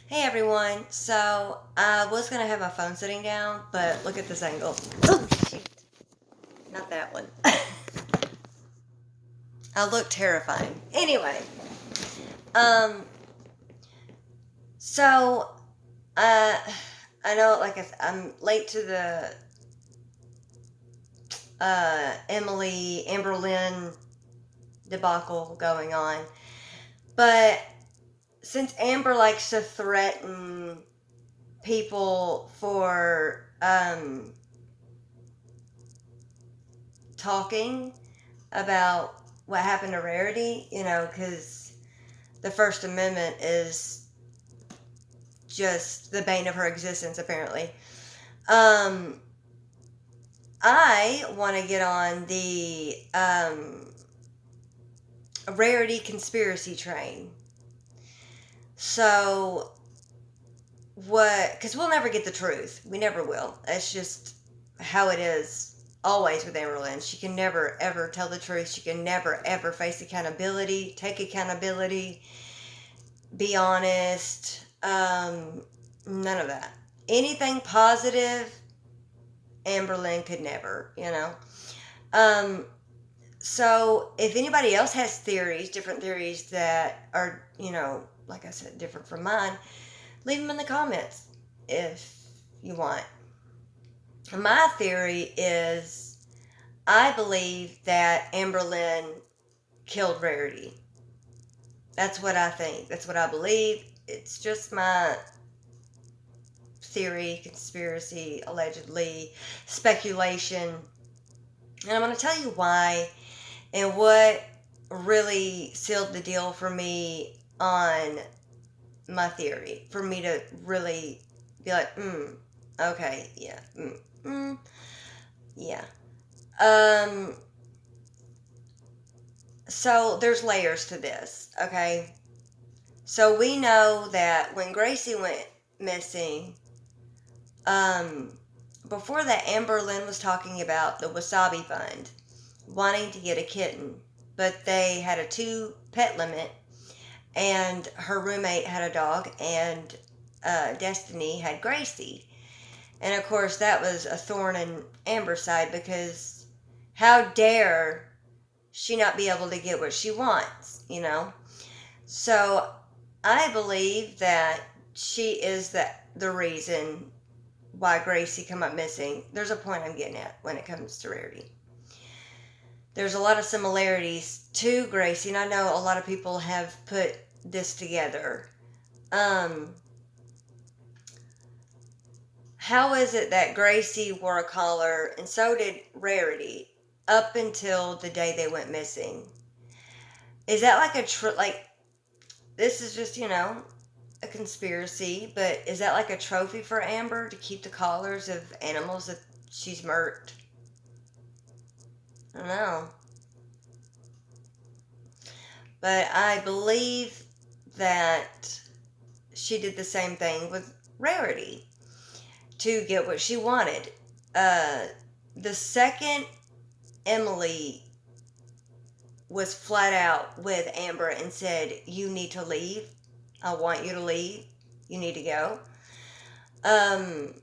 Hey everyone. So I was gonna have my phone sitting down, but look at this angle. Oh shit! Not that one. I look terrifying. Anyway, um, so uh, I know, like I'm late to the Amberlynn debacle going on, but since Amber likes to threaten people for talking about what happened to Rarity, because the First Amendment is just the bane of her existence, apparently. Um, I want to get on the Rarity conspiracy train. So, what, because we'll never get the truth. We never will. It's just how it is always with Amberlynn. She can never, ever tell the truth. She can never, ever face accountability, take accountability, be honest, none of that. Anything positive, Amberlynn could never. Um, so if anybody else has theories, different theories that are, like I said, different from mine, leave them in the comments if you want. My theory is I believe that Amberlynn killed Rarity. That's what I think. That's what I believe. It's just my theory, conspiracy, allegedly, speculation. And I'm going to tell you why and what really sealed the deal for me on my theory. For me to really be like, okay, yeah, yeah. Um, so there's layers to this, okay? So we know that when Gracie went missing, um, before that, Amberlynn was talking about the Wasabi Fund, wanting to get a kitten, but they had a 2 pet limit, and her roommate had a dog, and Destiny had Gracie. And of course, that was a thorn in Amber's side because how dare she not be able to get what she wants? So I believe that she is the reason why Gracie come up missing. There's a point I'm getting at when it comes to Rarity. There's a lot of similarities to Gracie, and I know a lot of people have put this together. Um, how is it that Gracie wore a collar and so did Rarity up until the day they went missing? Is that like like this is just a conspiracy, but is that like a trophy for Amber to keep the collars of animals that she's murked? I don't know. But I believe that she did the same thing with Rarity to get what she wanted. Uh, the second Emily was flat out with Amber and said, "You need to leave. I want you to leave. You need to go." Um,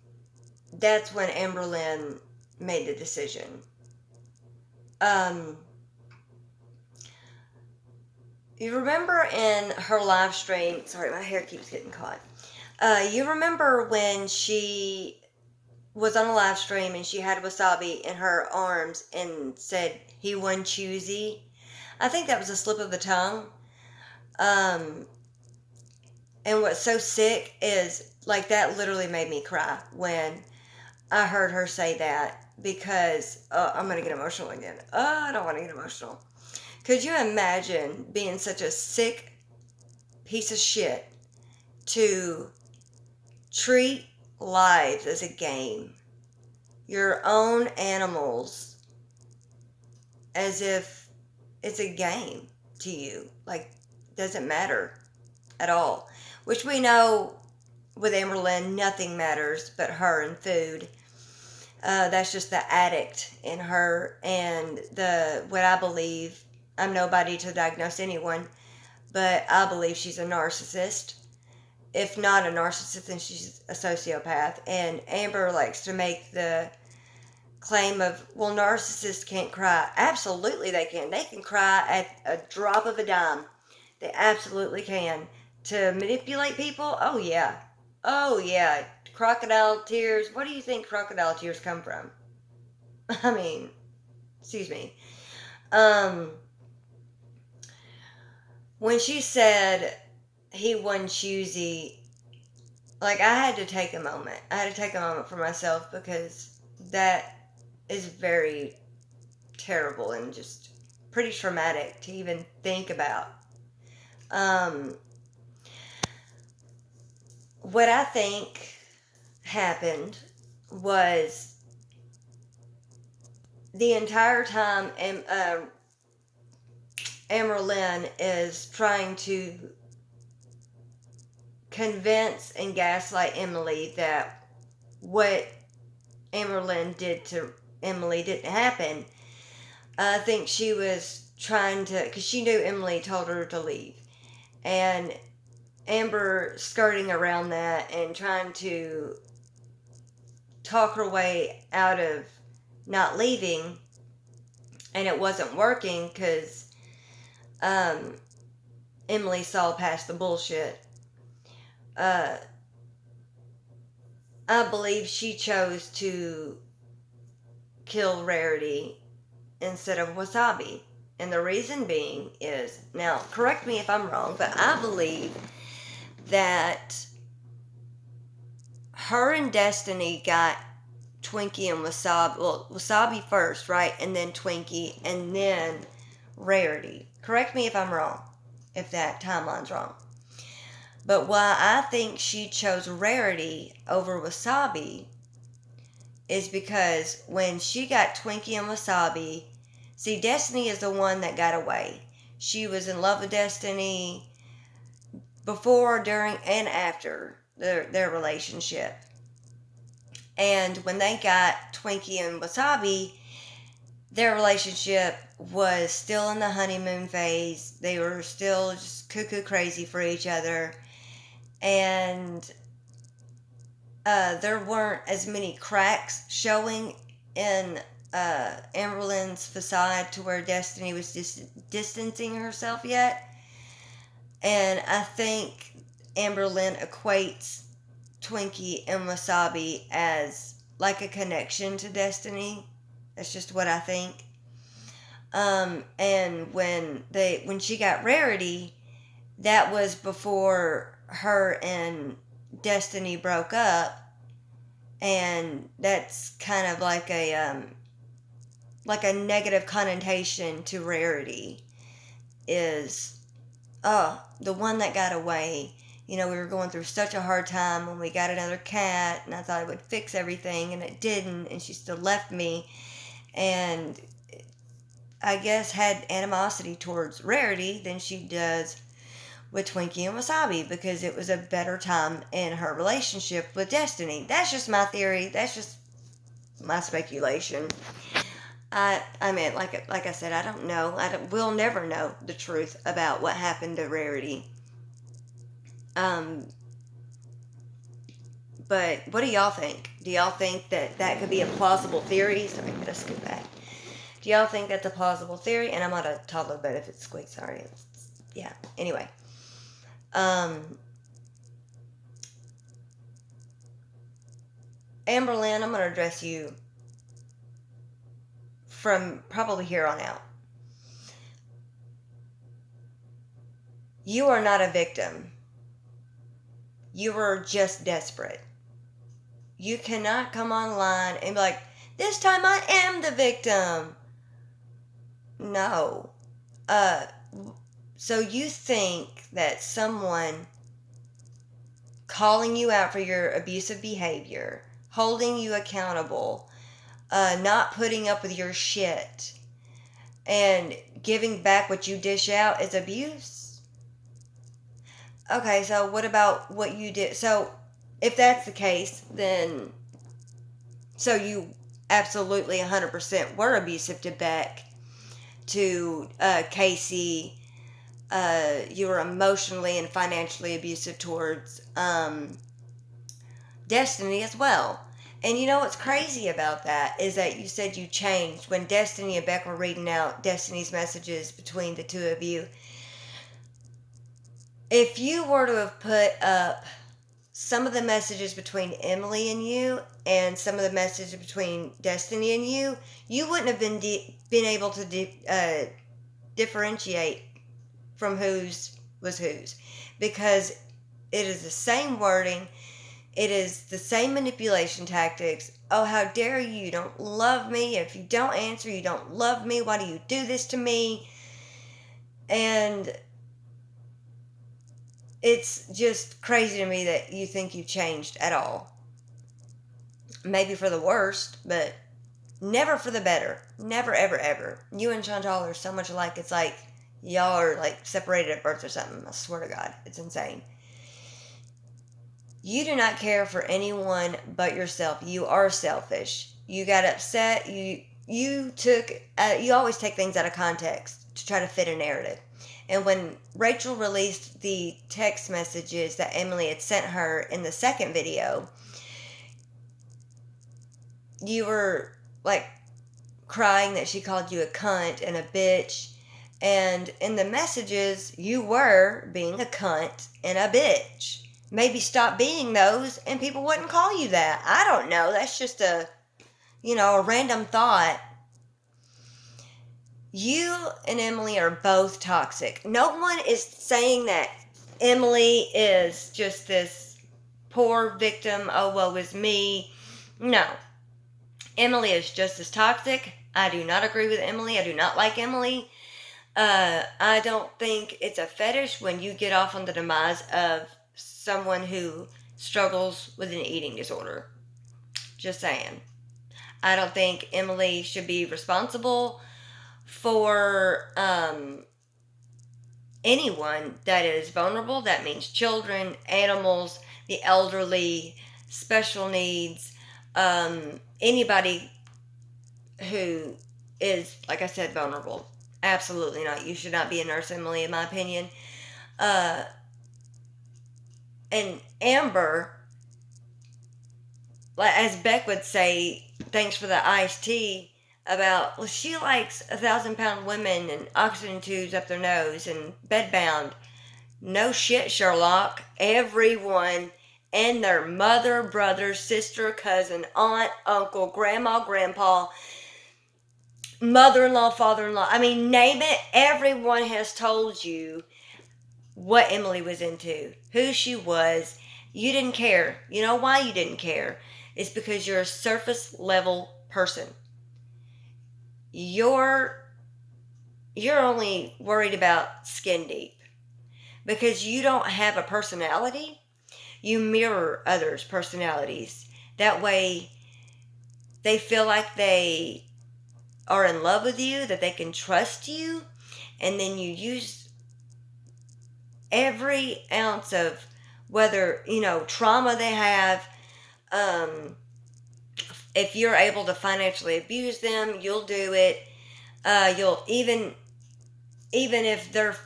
that's when Amberlynn made the decision. Um, you remember in her live stream, sorry, my hair keeps getting caught. You remember when she was on a live stream and she had Wasabi in her arms and said, "He won choosy." I think that was a slip of the tongue. Um, and what's so sick is, like, that literally made me cry when I heard her say that because I'm going to get emotional again. Oh, I don't want to get emotional. Could you imagine being such a sick piece of shit to treat lives as a game, your own animals as if it's a game to you? Like, doesn't matter at all. Which we know with Amberlynn, nothing matters but her and food. That's just the addict in her, and what I believe. I'm nobody to diagnose anyone, but I believe she's a narcissist, if not a narcissist, then she's a sociopath. And Amber likes to make the claim of, well, narcissists can't cry. Absolutely they can. They can cry at a drop of a dime. They absolutely can. To manipulate people? Oh, yeah. Oh, yeah. Crocodile tears. What do you think crocodile tears come from? I mean, excuse me. Um, when she said he wasn't choosy, like, I had to take a moment. I had to take a moment for myself because that is very terrible and just pretty traumatic to even think about. Um, what I think happened was the entire time Amberlynn is trying to convince and gaslight Emily that what Amberlynn did to Emily didn't happen. I think she was trying to, because she knew Emily told her to leave. And Amber skirting around that and trying to talk her way out of not leaving, and it wasn't working because Emily saw past the bullshit. I believe she chose to kill Rarity instead of Wasabi. And the reason being is, now correct me if I'm wrong, but I believe that her and Destiny got Twinkie and Wasabi. Well, Wasabi first, right? And then Twinkie, and then Rarity. Correct me if I'm wrong, if that timeline's wrong. But why I think she chose Rarity over Wasabi is because when she got Twinkie and Wasabi, see, Destiny is the one that got away. She was in love with Destiny before, during, and after their relationship. And when they got Twinkie and Wasabi, their relationship was still in the honeymoon phase. They were still just cuckoo crazy for each other. And there weren't as many cracks showing in Amberlynn's facade to where Destiny was just distancing herself yet. And I think Amberlynn equates Twinkie and Wasabi as like a connection to Destiny. That's just what I think. And when she got Rarity, that was before her and Destiny broke up, and that's kind of like a negative connotation to Rarity is, oh, the one that got away. You know, we were going through such a hard time when we got another cat, and I thought it would fix everything, and it didn't, and she still left me, and I guess had animosity towards Rarity than she does with Twinkie and Wasabi, because it was a better time in her relationship with Destiny. That's just my theory. That's just my speculation. I mean, like I said, I don't know. We'll never know the truth about what happened to Rarity. But what do y'all think? Do y'all think that could be a plausible theory? Sorry, let's scoot back. Do y'all think that's a plausible theory? And I'm on a toddler bed if it squeaks. Sorry. Yeah. Anyway. Amberlynn, I'm going to address you from probably here on out. You are not a victim. You were just desperate. You cannot come online and be like, this time I am the victim. No. So you think that someone calling you out for your abusive behavior, holding you accountable, not putting up with your shit, and giving back what you dish out is abuse? Okay, so what about what you did? So if that's the case, then so you absolutely 100% were abusive to Beck, to Casey, you were emotionally and financially abusive towards Destiny as well. And you know what's crazy about that is that you said you changed when Destiny and Beck were reading out Destiny's messages between the two of you. If you were to have put up some of the messages between Emily and you and some of the messages between Destiny and you wouldn't have been able to differentiate from whose was whose, because it is the same wording, it is the same manipulation tactics. Oh, how dare you! You don't love me. If you don't answer, you don't love me. Why do you do this to me? And it's just crazy to me that you think you've changed at all. Maybe for the worst, but never for the better. Never, ever, ever. You and Chantal are so much alike. It's like y'all are like separated at birth or something. I swear to God, it's insane. You do not care for anyone but yourself. You are selfish. You got upset. You took. You always take things out of context to try to fit a narrative. And when Rachel released the text messages that Emily had sent her in the second video, you were like crying that she called you a cunt and a bitch. And in the messages, you were being a cunt and a bitch. Maybe stop being those and people wouldn't call you that. I don't know. That's just a random thought. You and Emily are both toxic. No one is saying that Emily is just this poor victim. Oh, woe is me. No. Emily is just as toxic. I do not agree with Emily. I do not like Emily. I don't think it's a fetish when you get off on the demise of someone who struggles with an eating disorder. Just saying. I don't think Emily should be responsible for anyone that is vulnerable. That means children, animals, the elderly, special needs, anybody who is, like I said, vulnerable. Absolutely not. You should not be a nurse, Emily, in my opinion. And Amber, as Beck would say, thanks for the iced tea, about, well, she likes 1,000-pound women and oxygen tubes up their nose and bedbound. No shit, Sherlock. Everyone and their mother, brother, sister, cousin, aunt, uncle, grandma, grandpa, mother-in-law, father-in-law. I mean, name it. Everyone has told you what Emily was into, who she was. You didn't care. You know why you didn't care? It's because you're a surface level person. You're only worried about skin deep. Because you don't have a personality, you mirror others' personalities. That way, they feel like they are in love with you, that they can trust you, and then you use every ounce of whether, trauma they have. If you're able to financially abuse them, you'll do it. You'll even if they're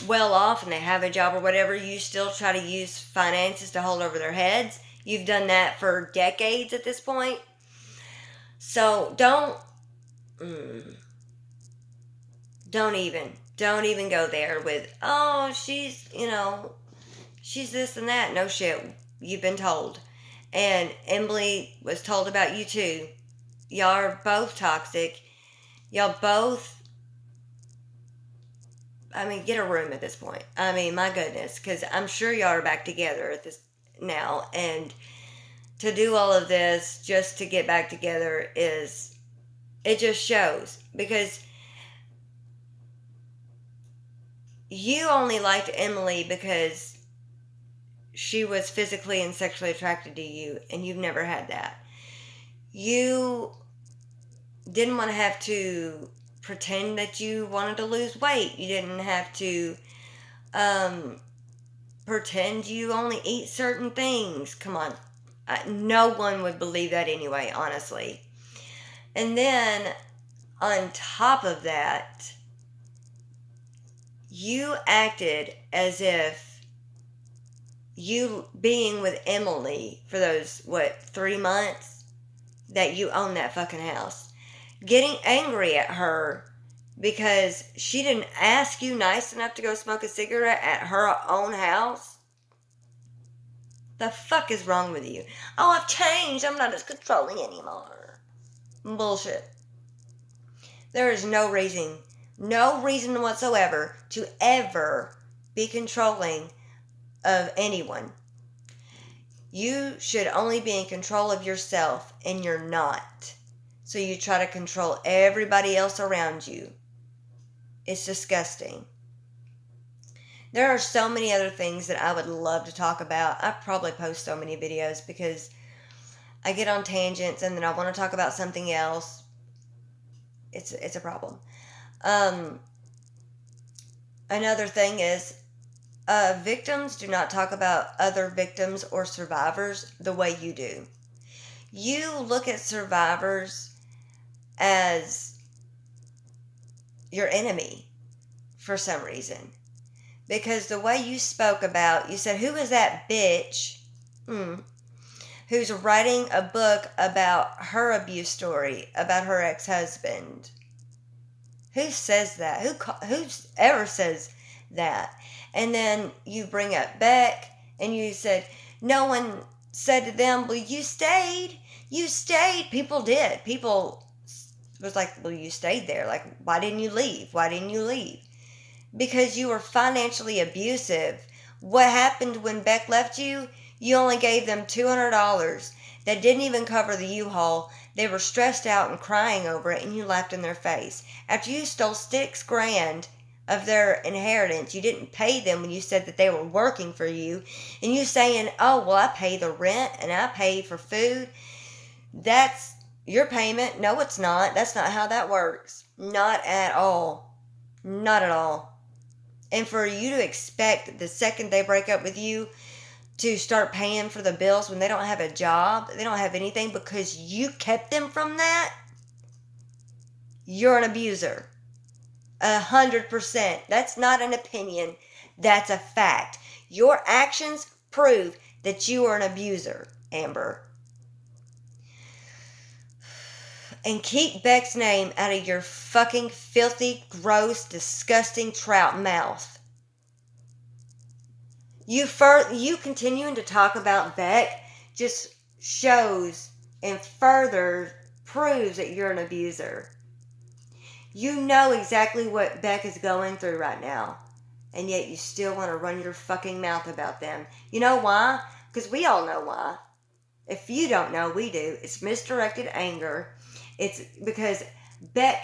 well off and they have a job or whatever, you still try to use finances to hold over their heads. You've done that for decades at this point. So don't even go there with, oh, she's this and that. No shit. You've been told. And Emily was told about you too. Y'all are both toxic. Y'all both, get a room at this point. My goodness, because I'm sure y'all are back together at this now. And to do all of this just to get back together it just shows. Because you only liked Emily because she was physically and sexually attracted to you, and you've never had that. You didn't want to have to pretend that you wanted to lose weight. You didn't have to pretend you only eat certain things. Come on. No one would believe that anyway, honestly. And then, on top of that, You acted as if you being with Emily for those, 3 months that you own that fucking house, getting angry at her because she didn't ask you nice enough to go smoke a cigarette at her own house. The fuck is wrong with you? Oh, I've changed. I'm not as controlling anymore. Bullshit. There is no reason whatsoever to ever be controlling of anyone. You should only be in control of yourself, and you're not. So you try to control everybody else around you. It's disgusting. There are so many other things that I would love to talk about. I probably post so many videos because I get on tangents and then I want to talk about something else. It's a problem. Another thing is, victims do not talk about other victims or survivors the way you do. You look at survivors as your enemy for some reason. Because the way you spoke about, you said, who is that bitch who's writing a book about her abuse story, about her ex-husband? Who says that? Who ever says that? And then you bring up Beck, and you said, no one said to them, well, you stayed. You stayed. People did. People was like, well, you stayed there. Like, why didn't you leave? Why didn't you leave? Because you were financially abusive. What happened when Beck left you? You only gave them $200. That didn't even cover the U-Haul. They were stressed out and crying over it, and you laughed in their face. After you stole $6,000 of their inheritance, you didn't pay them when you said that they were working for you, and you saying, oh, well, I pay the rent and I pay for food. That's your payment. No, it's not. That's not how that works. Not at all. Not at all. And for you to expect the second they break up with you to start paying for the bills when they don't have a job, they don't have anything because you kept them from that, you're an abuser. 100%. That's not an opinion. That's a fact. Your actions prove that you are an abuser, Amber. And keep Beck's name out of your fucking filthy, gross, disgusting trout mouth. You continuing to talk about Beck just shows and further proves that you're an abuser. You know exactly what Beck is going through right now, and yet you still want to run your fucking mouth about them. You know why? Because we all know why. If you don't know, we do. It's misdirected anger. It's because Beck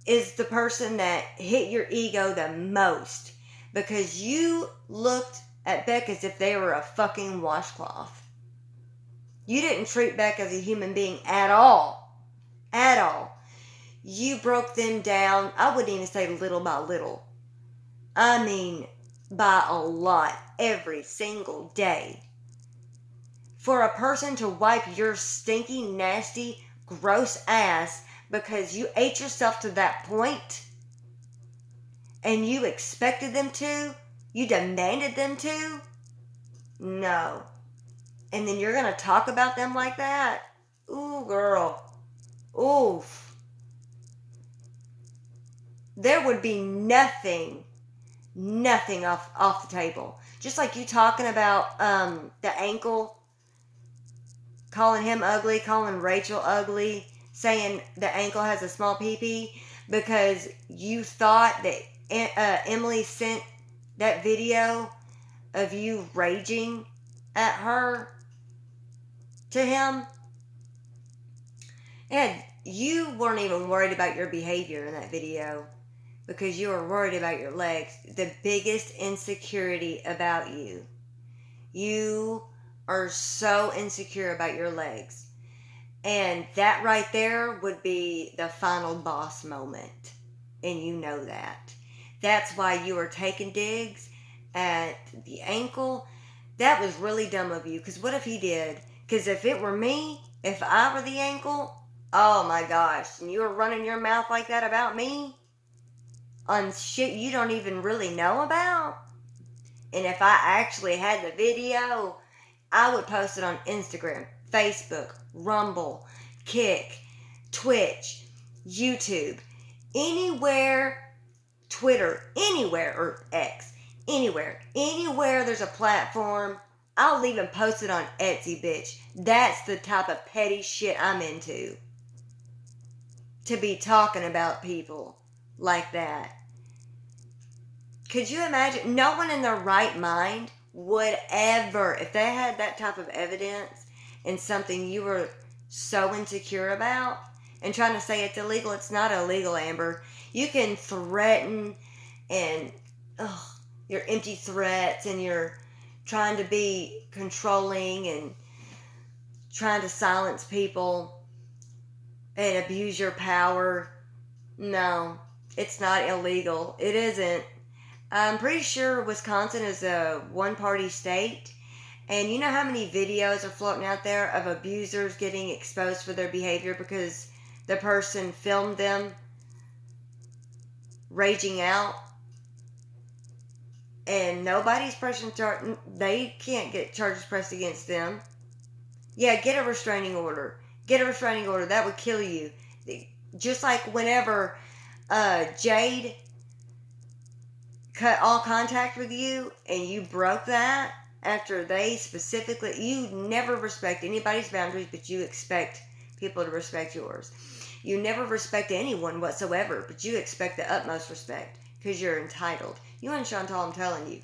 is the person that hit your ego the most. Because you looked at Beck as if they were a fucking washcloth. You didn't treat Beck as a human being at all. At all. You broke them down, I wouldn't even say little by little. I mean, by a lot, every single day. For a person to wipe your stinky, nasty, gross ass because you ate yourself to that point, and you expected them to, you demanded them to, no. And then you're going to talk about them like that? Ooh, girl. Oof. There would be nothing off the table. Just like you talking about the ankle, calling him ugly, calling Rachel ugly, saying the ankle has a small pee-pee because you thought that Emily sent that video of you raging at her to him. And you weren't even worried about your behavior in that video because you were worried about your legs. The biggest insecurity about you. You are so insecure about your legs. And that right there would be the final boss moment. And you know that. That's why you were taking digs at the ankle. That was really dumb of you. Because what if he did? Because if it were me, if I were the ankle, oh my gosh, and you were running your mouth like that about me, on shit you don't even really know about. And if I actually had the video, I would post it on Instagram, Facebook, Rumble, Kick, Twitch, YouTube, anywhere, Twitter, anywhere, or X, anywhere there's a platform. I'll even post it on Etsy, bitch. That's the type of petty shit I'm into. To be talking about people like that. Could you imagine? No one in their right mind would ever, if they had that type of evidence in something you were so insecure about and trying to say it's illegal. It's not illegal, Amber. You can threaten and your empty threats, and you're trying to be controlling and trying to silence people and abuse your power. No, it's not illegal. It isn't. I'm pretty sure Wisconsin is a one-party state. And you know how many videos are floating out there of abusers getting exposed for their behavior because the person filmed them raging out? And nobody's pressing charge. They can't get charges pressed against them. Yeah, get a restraining order. Get a restraining order. That would kill you. Just like whenever Jade cut all contact with you and you broke that after they specifically, you never respect anybody's boundaries, but you expect people to respect yours. You never respect anyone whatsoever, but you expect the utmost respect because you're entitled. You and Chantal, I'm telling you,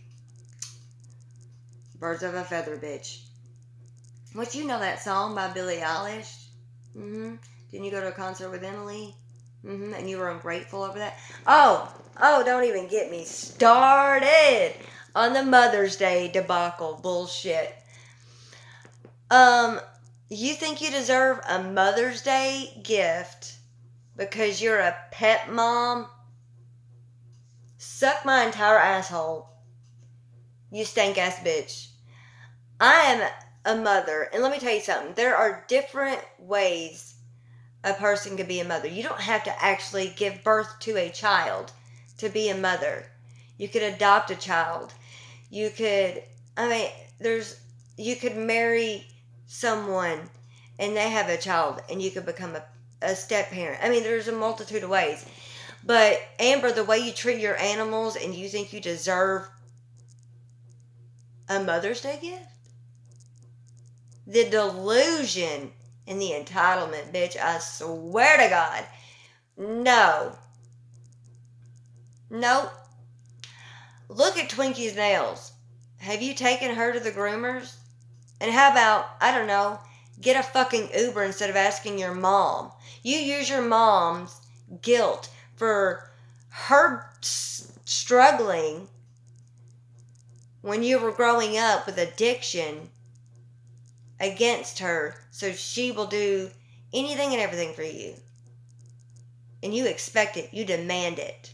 birds of a feather, bitch. What, you know that song by Billie Eilish? Didn't you go to a concert with Emily? And you were ungrateful over that? Oh, don't even get me started on the Mother's Day debacle bullshit. You think you deserve a Mother's Day gift because you're a pet mom? Suck my entire asshole. You stank ass bitch. I am a mother, and let me tell you something. There are different ways a person could be a mother. You don't have to actually give birth to a child to be a mother. You could adopt a child. You could, you could marry someone and they have a child and you could become a step parent. There's a multitude of ways. But Amber, the way you treat your animals and you think you deserve a Mother's Day gift? The delusion and the entitlement, bitch, I swear to God. No. Nope. Look at Twinkie's nails. Have you taken her to the groomers? And how about, I don't know, get a fucking Uber instead of asking your mom. You use your mom's guilt for her struggling when you were growing up with addiction against her, so she will do anything and everything for you. And you expect it. You demand it.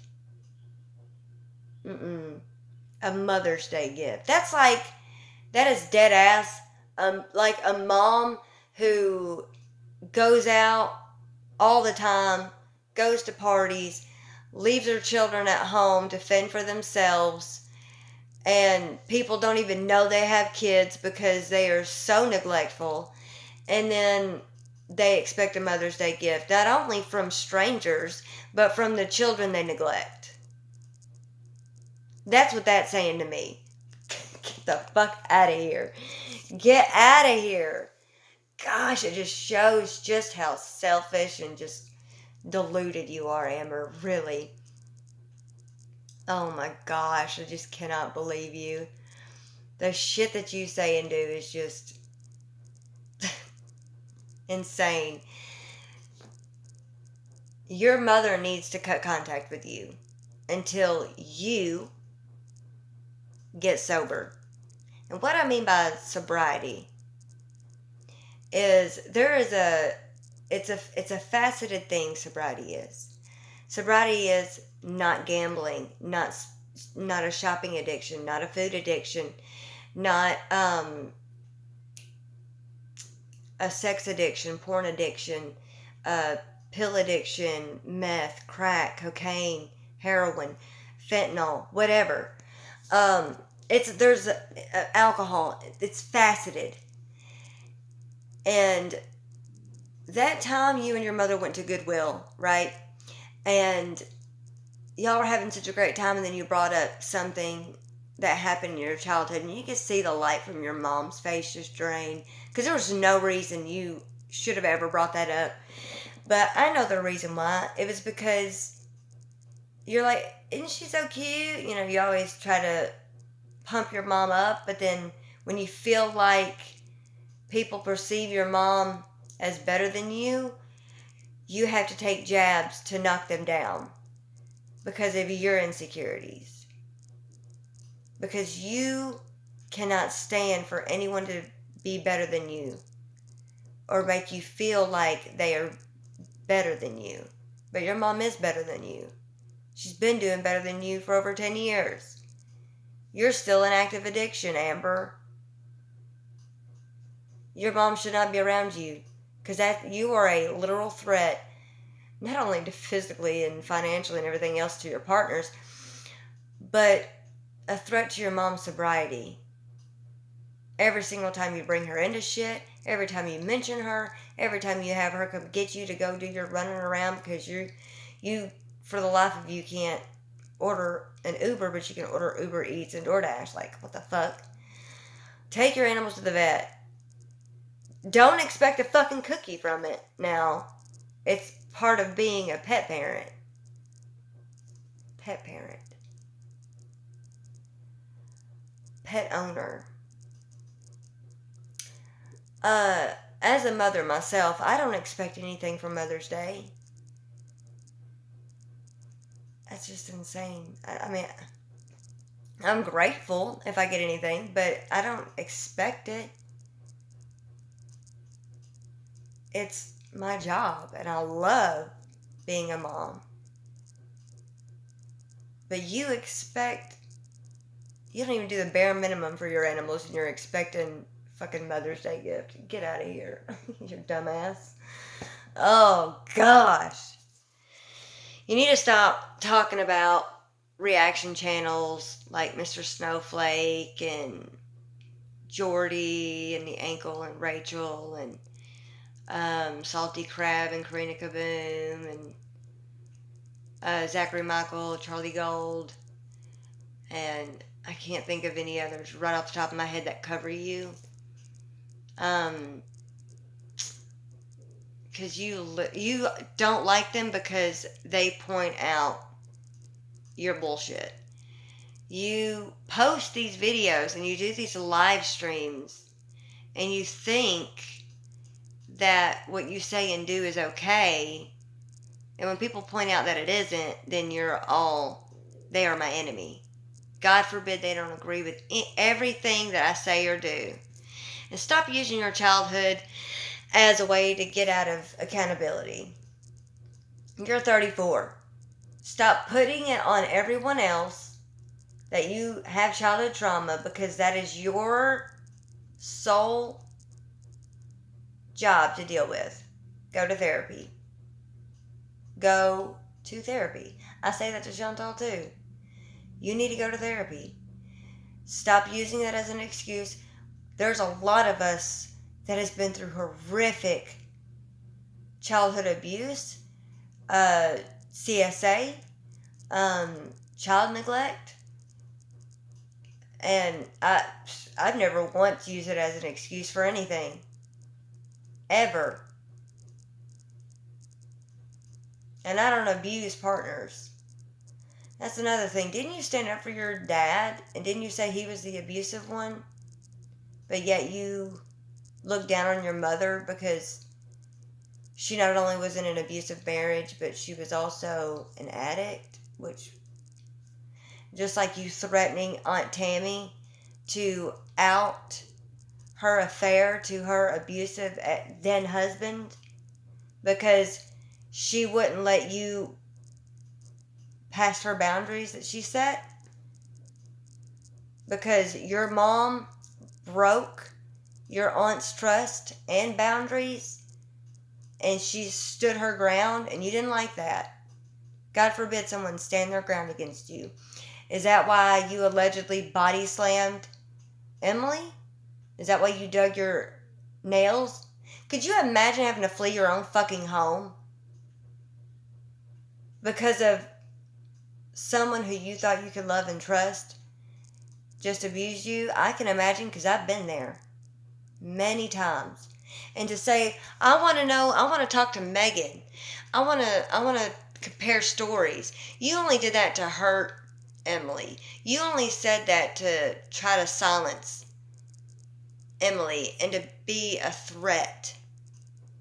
A Mother's Day gift. That is dead ass. Like a mom who goes out all the time, goes to parties, leaves her children at home to fend for themselves, and people don't even know they have kids because they are so neglectful. And then they expect a Mother's Day gift, not only from strangers, but from the children they neglect. That's what that's saying to me. Get the fuck out of here. Get out of here. Gosh, it just shows just how selfish and just deluded you are, Amber. Really. Oh my gosh, I just cannot believe you. The shit that you say and do is just insane. Your mother needs to cut contact with you until you get sober. And what I mean by sobriety is it's a faceted thing. Sobriety is not gambling, not a shopping addiction, not a food addiction, not a sex addiction, porn addiction, pill addiction, meth, crack, cocaine, heroin, fentanyl, whatever. There's alcohol. It's faceted. And that time you and your mother went to Goodwill, right? And y'all were having such a great time, and then you brought up something that happened in your childhood, and you could see the light from your mom's face just drain, because there was no reason you should have ever brought that up. But I know the reason why. It was because you're like, isn't she so cute? You know, you always try to pump your mom up, but then when you feel like people perceive your mom as better than you, you have to take jabs to knock them down because of your insecurities. Because you cannot stand for anyone to be better than you or make you feel like they are better than you. But your mom is better than you. She's been doing better than you for over 10 years. You're still in active addiction, Amber. Your mom should not be around you because you are a literal threat, not only to physically and financially and everything else to your partners, but a threat to your mom's sobriety. Every single time you bring her into shit, every time you mention her, every time you have her come get you to go do your running around because you for the life of you can't order an Uber, but you can order Uber Eats and DoorDash. Like, what the fuck? Take your animals to the vet. Don't expect a fucking cookie from it. Now, it's part of being a pet parent. Pet parent. Pet owner. As a mother myself, I don't expect anything for Mother's Day. That's just insane. I mean, I'm grateful if I get anything, but I don't expect it. It's my job, and I love being a mom. But you don't even do the bare minimum for your animals, and you're expecting fucking Mother's Day gift. Get out of here, you dumbass. Oh, gosh. You need to stop talking about reaction channels like Mr. Snowflake and Jordy and the Ankle and Rachel and Salty Crab and Karina Kaboom and Zachary Michael, Charlie Gold, and I can't think of any others right off the top of my head that cover you. Because you don't like them because they point out your bullshit. You post these videos and you do these live streams and you think that what you say and do is okay, and when people point out that it isn't, then they are my enemy. God forbid they don't agree with everything that I say or do. And stop using your childhood as a way to get out of accountability. You're 34. Stop putting it on everyone else that you have childhood trauma, because that is your sole job to deal with. Go to therapy. Go to therapy. I say that to Chantal too. You need to go to therapy. Stop using that as an excuse. There's a lot of us that has been through horrific childhood abuse, CSA, child neglect, and I've never once used it as an excuse for anything. Ever. And I don't abuse partners. That's another thing. Didn't you stand up for your dad? And didn't you say he was the abusive one? But yet you look down on your mother because she not only was in an abusive marriage, but she was also an addict, which, just like you threatening Aunt Tammy to out her affair to her abusive then husband because she wouldn't let you pass her boundaries that she set, because your mom broke your aunt's trust and boundaries, and she stood her ground, and you didn't like that. God forbid someone stand their ground against you. Is that why you allegedly body slammed Emily? Is that why you dug your nails? Could you imagine having to flee your own fucking home because of someone who you thought you could love and trust just abused you? I can imagine, because I've been there many times. And to say, I want to know, I want to talk to Megan. I want to compare stories. You only did that to hurt Emily. You only said that to try to silence Emily and to be a threat.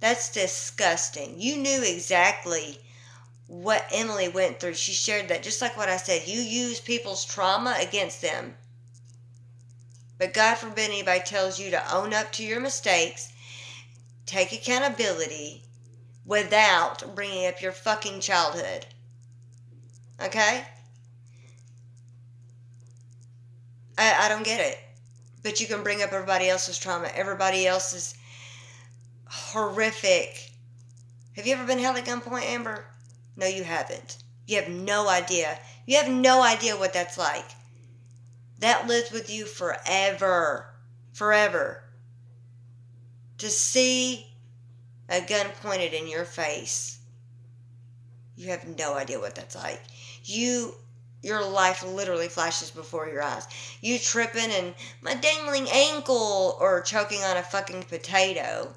That's disgusting. You knew exactly what Emily went through. She shared that, just like what I said. You use people's trauma against them. But God forbid anybody tells you to own up to your mistakes, take accountability, without bringing up your fucking childhood. Okay? I don't get it. But you can bring up everybody else's trauma, everybody else's horrific. Have you ever been held at gunpoint, Amber? No, you haven't. You have no idea. You have no idea what that's like. That lives with you forever. Forever. To see a gun pointed in your face, you have no idea what that's like. Your life literally flashes before your eyes. You tripping and my dangling ankle or choking on a fucking potato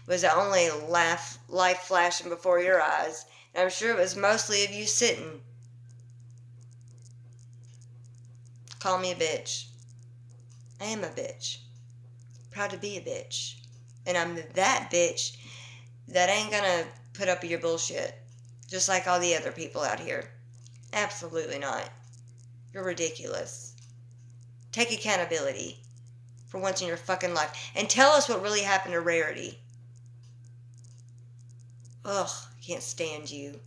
was the only life flashing before your eyes. And I'm sure it was mostly of you sitting. Call me a bitch. I am a bitch. Proud to be a bitch. And I'm that bitch that ain't gonna put up with your bullshit. Just like all the other people out here. Absolutely not. You're ridiculous. Take accountability for once in your fucking life. And tell us what really happened to Rarity. Ugh, can't stand you.